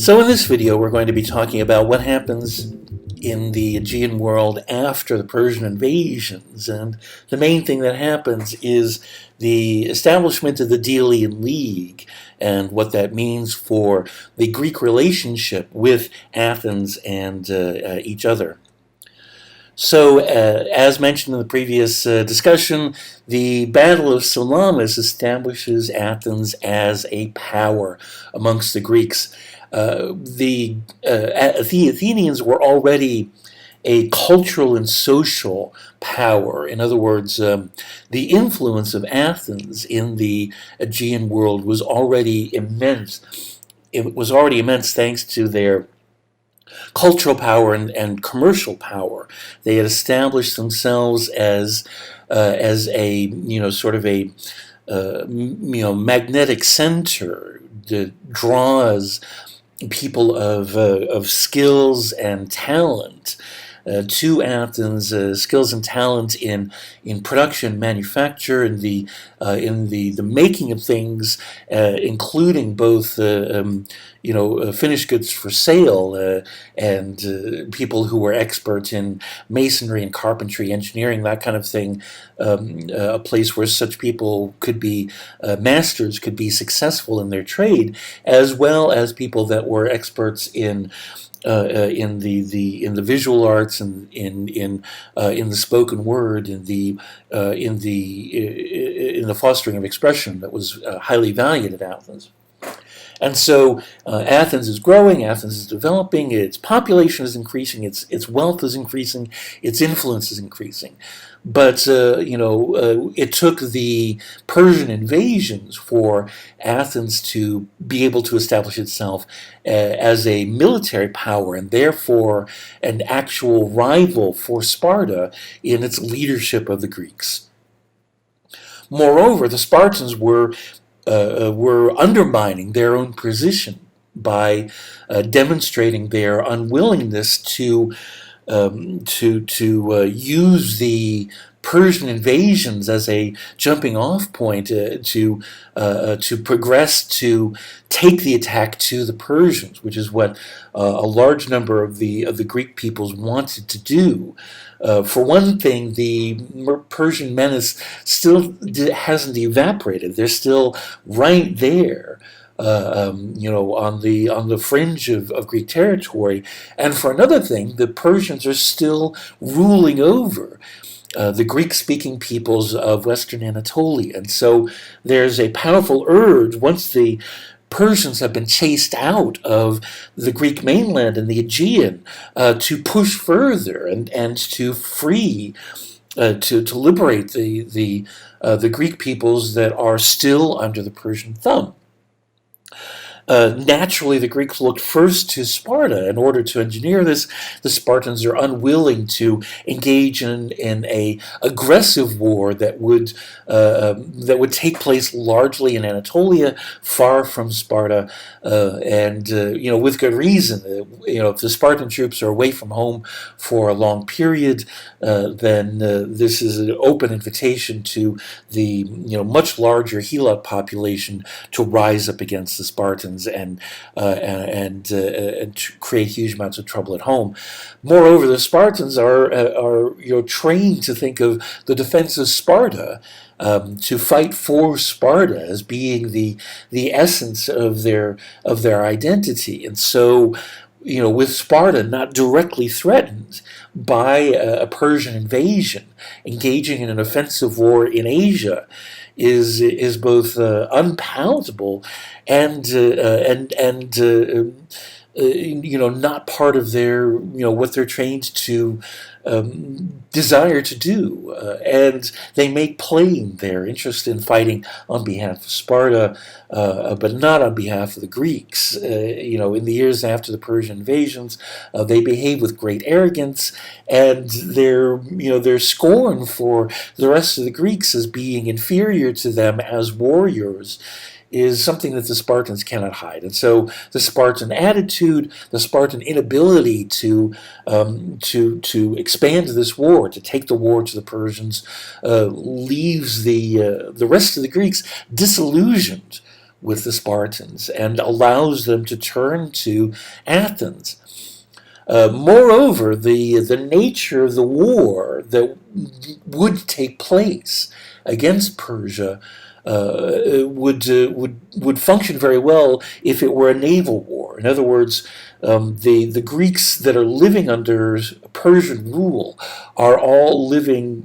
So in this video, we're going to be talking about what happens in the Aegean world after the Persian invasions. And the main thing that happens is the establishment of the Delian League and what that means for the Greek relationship with Athens and each other. So, as mentioned in the previous discussion, the Battle of Salamis establishes Athens as a power amongst the Greeks. The Athenians were already a cultural and social power. In other words, the influence of Athens in the Aegean world was already immense. It was already immense thanks to their cultural power and commercial power. They had established themselves as a sort of a magnetic center that draws people of skills and talent to Athens, skills and talent in production, manufacture, in the making of things, including both finished goods for sale and people who were experts in masonry and carpentry, engineering, that kind of thing. A place where such people could be masters, could be successful in their trade, as well as people that were experts in the visual arts and in the spoken word, in the fostering of expression that was highly valued at Athens. And so Athens is growing, Athens is developing, its population is increasing, its wealth is increasing, its influence is increasing. But, it took the Persian invasions for Athens to be able to establish itself as a military power and therefore an actual rival for Sparta in its leadership of the Greeks. Moreover, the Spartans were undermining their own position by demonstrating their unwillingness to use the Persian invasions as a jumping-off point to progress to take the attack to the Persians, which is what a large number of the Greek peoples wanted to do. For one thing, the Persian menace still hasn't evaporated. They're still right there. On the fringe of Greek territory. And for another thing, the Persians are still ruling over the Greek-speaking peoples of Western Anatolia. And so there's a powerful urge, once the Persians have been chased out of the Greek mainland and the Aegean, to push further and to free, to liberate the Greek peoples that are still under the Persian thumb. Naturally, the Greeks looked first to Sparta in order to engineer this. The Spartans are unwilling to engage in a aggressive war that would take place largely in Anatolia, far from Sparta, and with good reason. If the Spartan troops are away from home for a long period, then this is an open invitation to the much larger Helot population to rise up against the Spartans and create huge amounts of trouble at home. Moreover, the Spartans are trained to think of the defense of Sparta, to fight for Sparta as being the essence of their identity, and so. With Sparta not directly threatened by a Persian invasion, engaging in an offensive war in Asia is both unpalatable and not part of their what they're trained to desire to do, and they make plain their interest in fighting on behalf of Sparta, but not on behalf of the Greeks. In the years after the Persian invasions, they behave with great arrogance, and their scorn for the rest of the Greeks as being inferior to them as warriors is something that the Spartans cannot hide. And so the Spartan attitude, the Spartan inability to expand this war, to take the war to the Persians, leaves the rest of the Greeks disillusioned with the Spartans and allows them to turn to Athens. Moreover, the nature of the war that would take place against Persia would function very well if it were a naval war. In other words, the Greeks that are living under Persian rule are all living,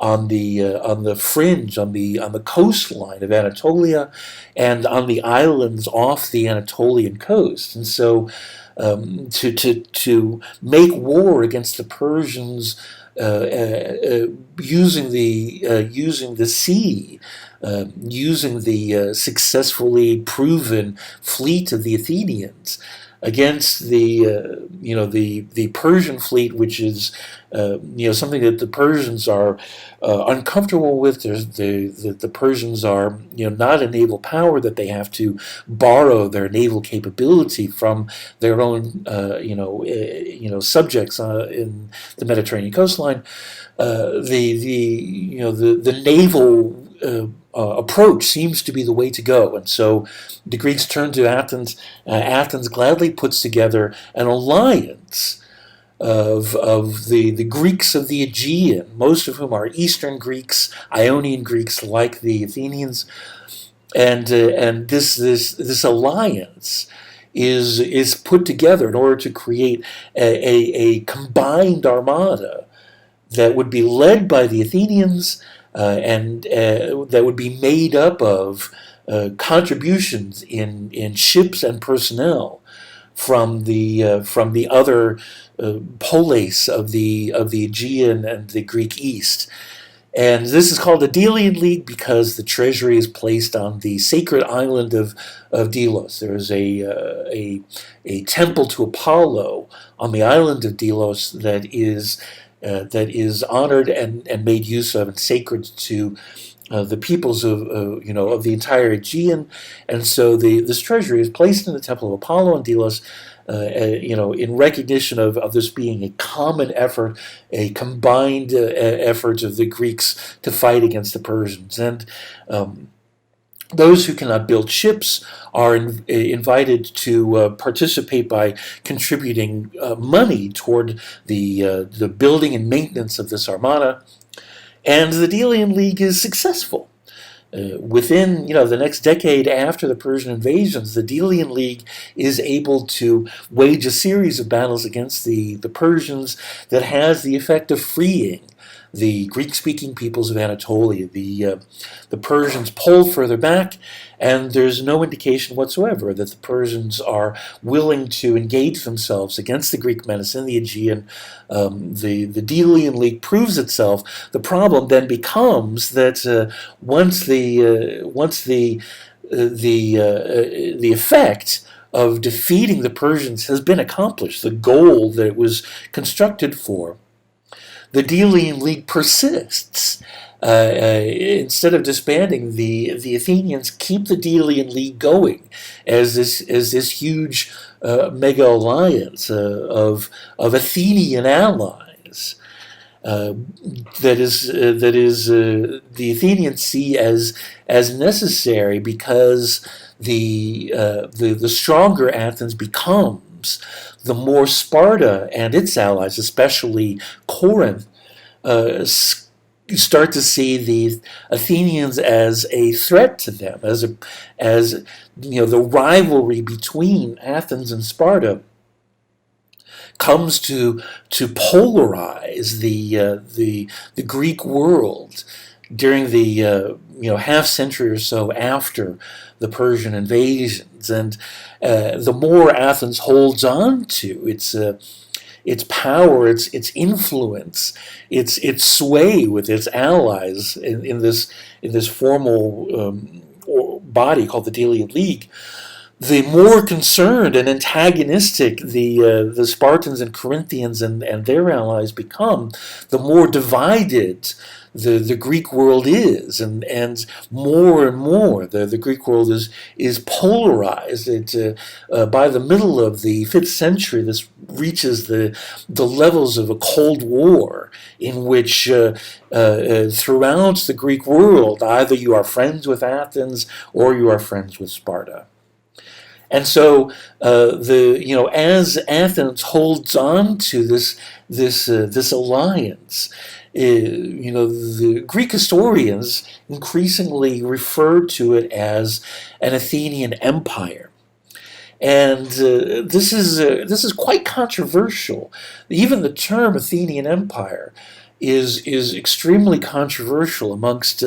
on the fringe, on the coastline of Anatolia, and on the islands off the Anatolian coast, and so. To make war against the Persians using the sea, using the successfully proven fleet of the Athenians against the Persian fleet, which is something that the Persians are uncomfortable with. The Persians are not a naval power, that they have to borrow their naval capability from their own subjects in the Mediterranean coastline. The naval approach seems to be the way to go, and so the Greeks turn to Athens. Athens gladly puts together an alliance of the Greeks of the Aegean, most of whom are Eastern Greeks, Ionian Greeks like the Athenians, and this alliance is put together in order to create a combined armada that would be led by the Athenians, and that would be made up of contributions in ships and personnel from the other polis of the Aegean and the Greek East. And this is called the Delian League because the treasury is placed on the sacred island of Delos. There is a temple to Apollo on the island of Delos that is honored and made use of and sacred to the peoples of the entire Aegean, and so this treasury is placed in the temple of Apollo in Delos, in recognition of this being a common effort, a combined effort of the Greeks to fight against the Persians. And those who cannot build ships are invited to participate by contributing money toward the building and maintenance of this armada. And the Delian League is successful. Within the next decade after the Persian invasions, the Delian League is able to wage a series of battles against the Persians that has the effect of freeing the Greek-speaking peoples of Anatolia. The Persians pull further back, and there's no indication whatsoever that the Persians are willing to engage themselves against the Greek menace in the Aegean. The Delian League proves itself. The problem then becomes that once the effect of defeating the Persians has been accomplished, the goal that it was constructed for, the Delian League persists. Instead of disbanding, the Athenians keep the Delian League going as this huge mega alliance of Athenian allies. That is the Athenians see as necessary because the stronger Athens becomes, the more Sparta and its allies, especially Corinth, start to see the Athenians as a threat to them, as the rivalry between Athens and Sparta comes to polarize the Greek world during the half century or so after the Persian invasions, and the more Athens holds on to its power, its influence, its sway with its allies in this formal body called the Delian League, the more concerned and antagonistic the Spartans and Corinthians and their allies become, the more divided the Greek world is, and more the Greek world is polarized. By the middle of the 5th century, this reaches the levels of a Cold War, in which throughout the Greek world, either you are friends with Athens or you are friends with Sparta. And so, as Athens holds on to this alliance, the Greek historians increasingly refer to it as an Athenian empire. And this is quite controversial. Even the term Athenian Empire is extremely controversial amongst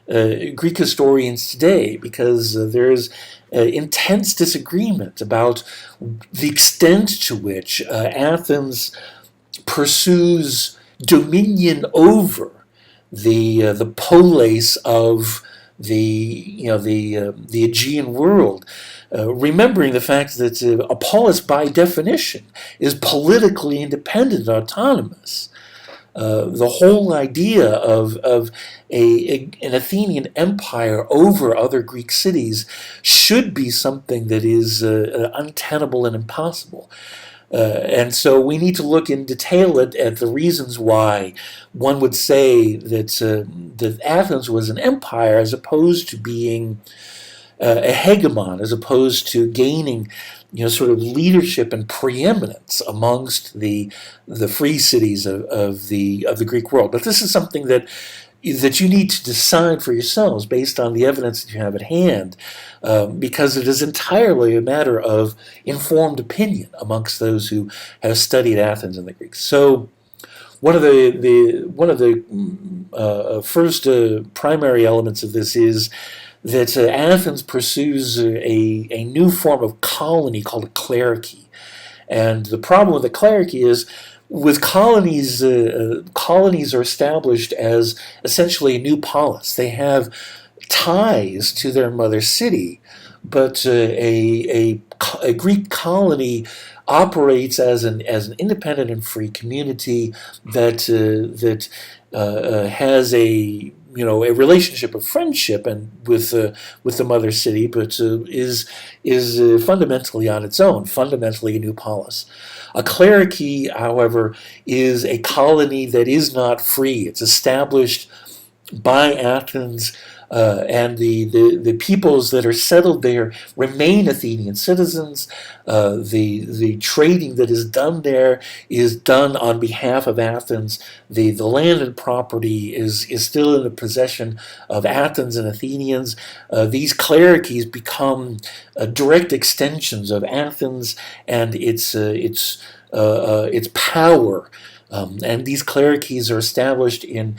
Greek historians today, because there's intense disagreement about the extent to which Athens pursues dominion over the polis of the Aegean world. Remembering the fact that a polis, by definition, is politically independent and autonomous. The whole idea of an Athenian empire over other Greek cities should be something that is untenable and impossible. And so we need to look in detail at the reasons why one would say that Athens was an empire as opposed to being a hegemon, as opposed to gaining sort of leadership and preeminence amongst the free cities of the Greek world. But this is something that you need to decide for yourselves based on the evidence that you have at hand, because it is entirely a matter of informed opinion amongst those who have studied Athens and the Greeks. So one of the first primary elements of this is that Athens pursues a new form of colony called a clerichy. And the problem with the clerichy is, with colonies, colonies are established as essentially a new polis. They have ties to their mother city, but a Greek colony operates as an independent and free community that has a relationship of friendship and with the mother city, but is fundamentally on its own, fundamentally a new polis. A clerichy, however, is a colony that is not free. It's established by Athens, and the peoples that are settled there remain Athenian citizens. The trading that is done there is done on behalf of Athens. The land and property is still in the possession of Athens and Athenians. These clerichies become direct extensions of Athens and its power. And these clerichies are established in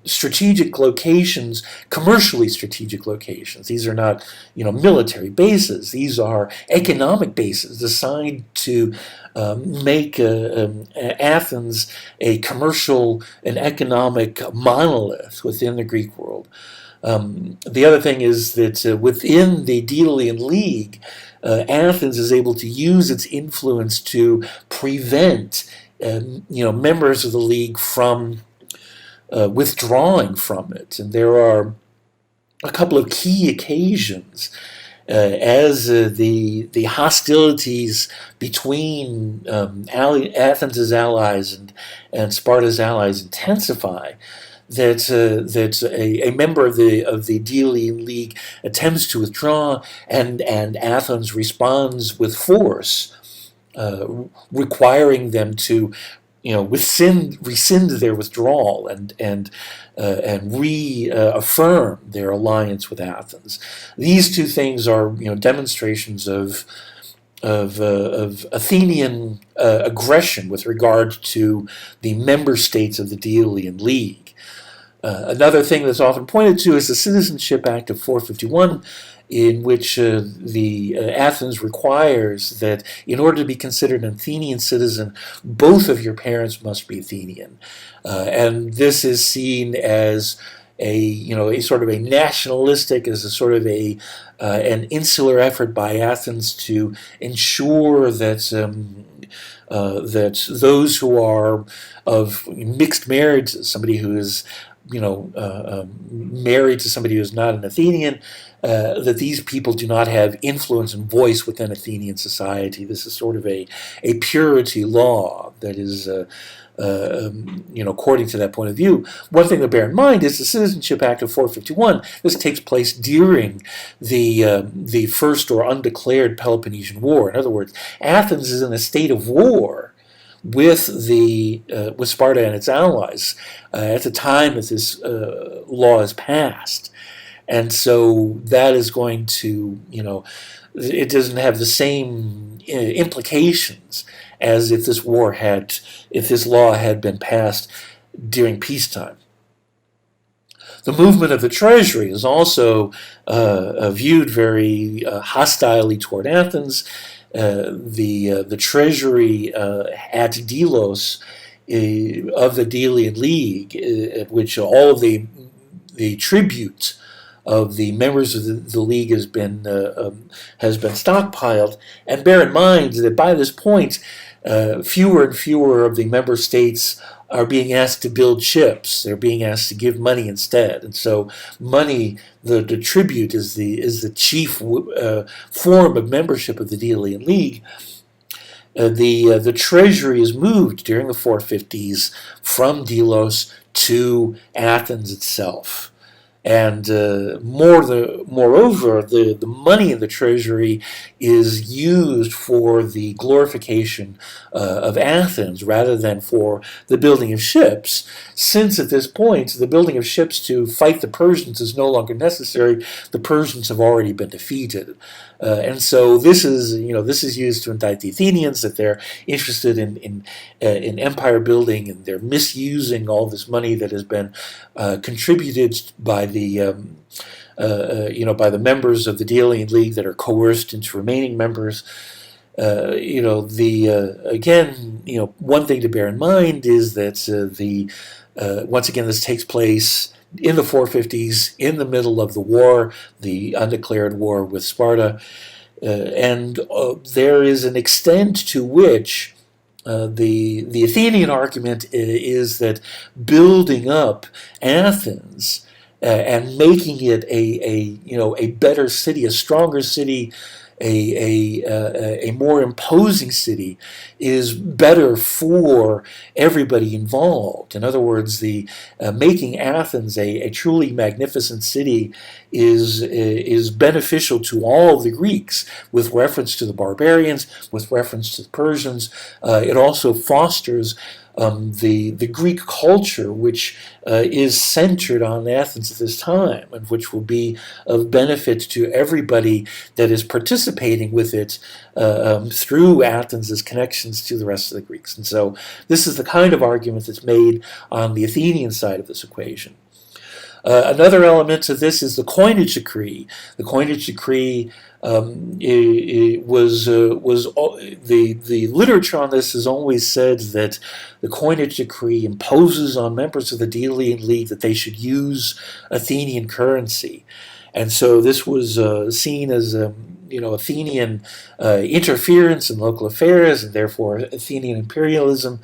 strategic locations, commercially strategic locations. These are not, military bases. These are economic bases designed to make Athens a commercial and economic monolith within the Greek world. The other thing is that within the Delian League, Athens is able to use its influence to prevent members of the league from withdrawing from it. And there are a couple of key occasions as the hostilities between Athens' allies and Sparta's allies intensify, that a member of the Delian League attempts to withdraw, and Athens responds with force, requiring them to, rescind their withdrawal and reaffirm their alliance with Athens. These two things are, demonstrations of Athenian aggression with regard to the member states of the Delian League. Another thing that's often pointed to is the Citizenship Act of 451, in which Athens requires that in order to be considered an Athenian citizen, both of your parents must be Athenian. And this is seen as a sort of a nationalistic, as a sort of an insular effort by Athens to ensure that that those who are of mixed marriage, somebody who is married to somebody who is not an Athenian, that these people do not have influence and voice within Athenian society. This is sort of a purity law that is according to that point of view. One thing to bear in mind is the Citizenship Act of 451. This takes place during the first or undeclared Peloponnesian War. In other words, Athens is in a state of war with Sparta and its allies at the time that this law is passed, and so that is going to it doesn't have the same implications as if this law had been passed during peacetime. The movement of the treasury is also viewed very hostilely toward Athens. The treasury at Delos of the Delian League, at which all of the tribute of the members of the league has been stockpiled. And bear in mind that by this point, fewer and fewer of the member states are being asked to build ships. They're being asked to give money instead. And so money, the tribute, is the chief form of membership of the Delian League. The treasury is moved during the 450s from Delos to Athens itself. And moreover, the money in the treasury is used for the glorification of Athens rather than for the building of ships, since at this point the building of ships to fight the Persians is no longer necessary. The Persians have already been defeated. And so this is used to indict the Athenians that they're interested in empire building, and they're misusing all this money that has been contributed by the members of the Delian League that are coerced into remaining members. One thing to bear in mind is that once again, this takes place in the 450s, in the middle of the war, the undeclared war with Sparta, and there is an extent to which the Athenian argument is that building up Athens and making it a better city, a stronger city, a more imposing city is better for everybody involved. In other words, the making Athens a truly magnificent city is beneficial to all of the Greeks, with reference to the barbarians, with reference to the Persians. It also fosters the Greek culture, which is centered on Athens at this time, and which will be of benefit to everybody that is participating with it through Athens' connections to the rest of the Greeks. And so this is the kind of argument that's made on the Athenian side of this equation. Another element of this is the coinage decree. The coinage decree the literature on this has always said that the coinage decree imposes on members of the Delian League that they should use Athenian currency, and so this was seen as Athenian interference in local affairs, and therefore Athenian imperialism.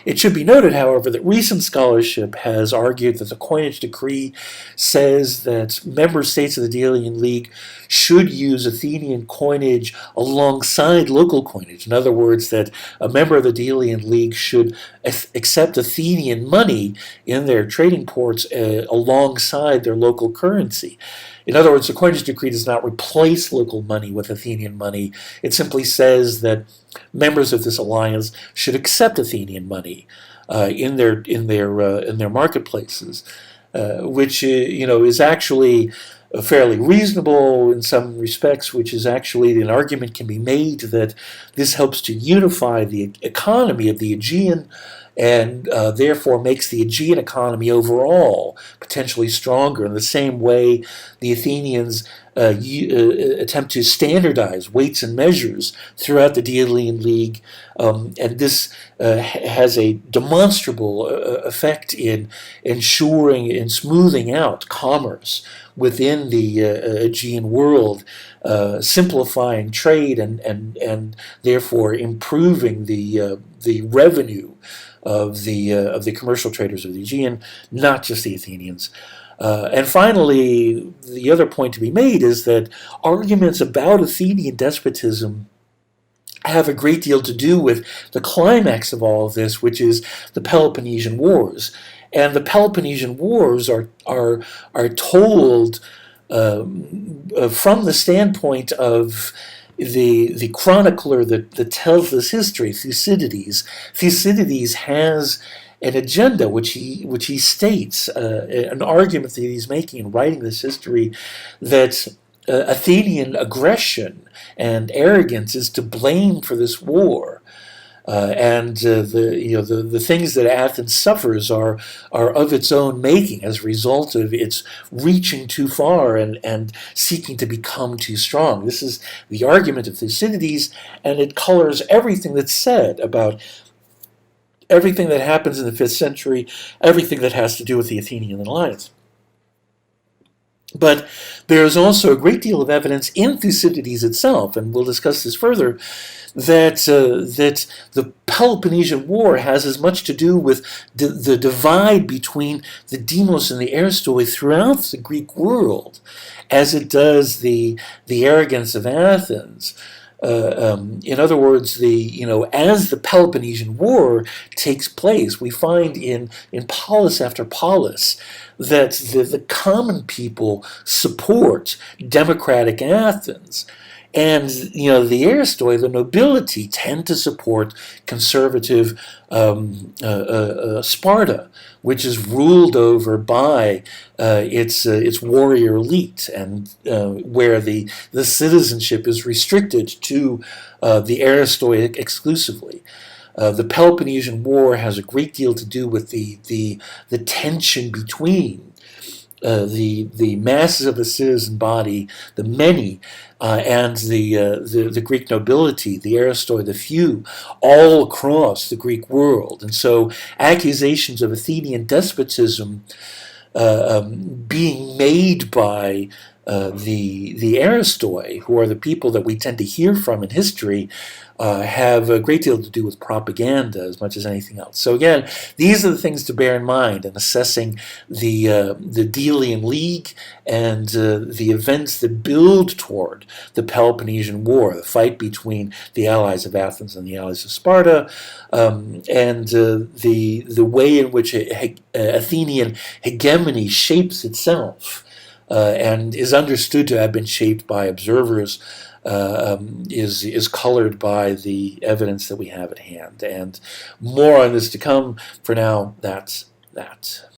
It should be noted, however, that recent scholarship has argued that the coinage decree says that member states of the Delian League should use Athenian coinage alongside local coinage. In other words, that a member of the Delian League should accept Athenian money in their trading ports alongside their local currency. In other words, the coinage decree does not replace local money with Athenian money. It simply says that members of this alliance should accept Athenian money in their marketplaces, which is actually fairly reasonable in some respects, which is actually an argument can be made that this helps to unify the economy of the Aegean and therefore makes the Aegean economy overall potentially stronger. In the same way, the Athenians attempt to standardize weights and measures throughout the Delian League, and this has a demonstrable effect in ensuring and smoothing out commerce within the Aegean world, simplifying trade and therefore improving the revenue of the commercial traders of the Aegean, not just the Athenians. And finally, the other point to be made is that arguments about Athenian despotism have a great deal to do with the climax of all of this, which is the Peloponnesian Wars. And the Peloponnesian Wars are told from the standpoint of the chronicler that tells this history, Thucydides. Thucydides has an agenda which he states, an argument that he's making in writing this history, that Athenian aggression and arrogance is to blame for this war. And the things that Athens suffers are of its own making as a result of its reaching too far and seeking to become too strong. This is the argument of Thucydides, and it colors everything that's said about everything that happens in the 5th century, everything that has to do with the Athenian alliance. But there is also a great deal of evidence in Thucydides itself, and we'll discuss this further, that the Peloponnesian War has as much to do with the divide between the demos and the aristoi throughout the Greek world as it does the arrogance of Athens. In other words, as the Peloponnesian War takes place, we find in polis after polis that the common people support democratic Athens. And, the aristoi, the nobility, tend to support conservative Sparta, which is ruled over by its warrior elite, and where the citizenship is restricted to the aristoi exclusively. The Peloponnesian War has a great deal to do with the tension between the masses of the citizen body, the many, and the Greek nobility, the aristoi, the few, all across the Greek world. And so accusations of Athenian despotism being made by the aristoi, who are the people that we tend to hear from in history, have a great deal to do with propaganda as much as anything else. So again, these are the things to bear in mind in assessing the Delian League and the events that build toward the Peloponnesian War, the fight between the allies of Athens and the allies of Sparta, and the way in which Athenian hegemony shapes itself and is understood to have been shaped by observers, is colored by the evidence that we have at hand. And more on this to come. For now, that's that.